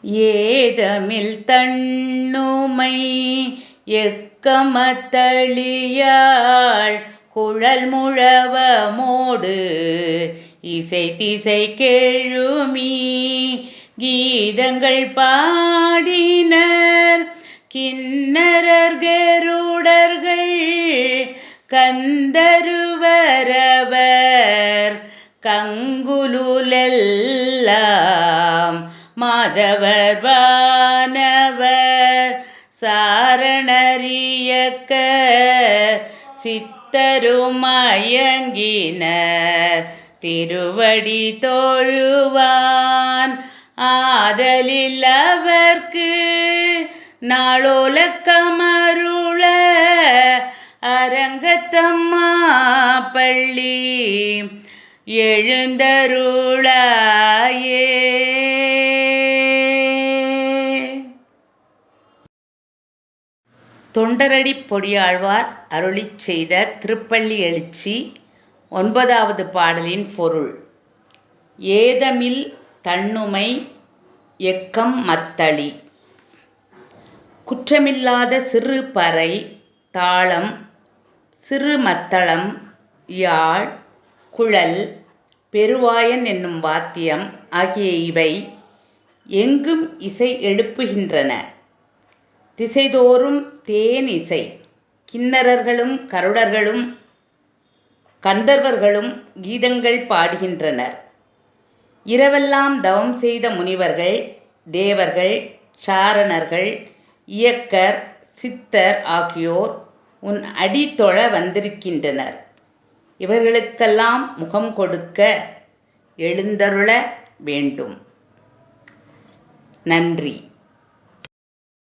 ஏதமில் தண்ணுமை எக்கமத்தளியாள் குழல் முழவமோடு இசை திசை கெழுமி கீதங்கள் பாடினர் கின்னரர் கருடர்கள் கந்தருவரவர் கங்குலுலெல்லாம் மாதவர் வானவர் சாரணரியக்க சித்தருமயங்கினர் திருவடி தோழுவான் ஆதலில் அவர்க்கு நாளோலக்கமருள அரங்கத்தம்மா பள்ளி எழுந்தருளாயே. தொண்டரடிப் பொடியாழ்வார் அருளிச் செய்த திருப்பள்ளி எழுச்சி 9வது பாடலின் பொருள். ஏதமில் தண்ணுமை எக்கம் மத்தளி. குற்றமில்லாத சிறு பறை, தாளம், சிறு மத்தளம், யாழ், குழல், பெருவாயன் என்னும் வாத்தியம் ஆகிய இவை எங்கும் இசை எழுப்புகின்றன. திசைதோறும் தேன் இசை. கின்னரர்களும் கருடர்களும் கந்தர்வர்களும் கீதங்கள் பாடுகின்றனர். இரவெல்லாம் தவம் செய்த முனிவர்கள், தேவர்கள், சாரணர்கள், இயக்கர், சித்தர் ஆகியோர் உன் அடி தொழ வந்திருக்கின்றனர். இவர்களுக்கெல்லாம் முகம் கொடுக்க எழுந்தருள வேண்டும். நன்றி.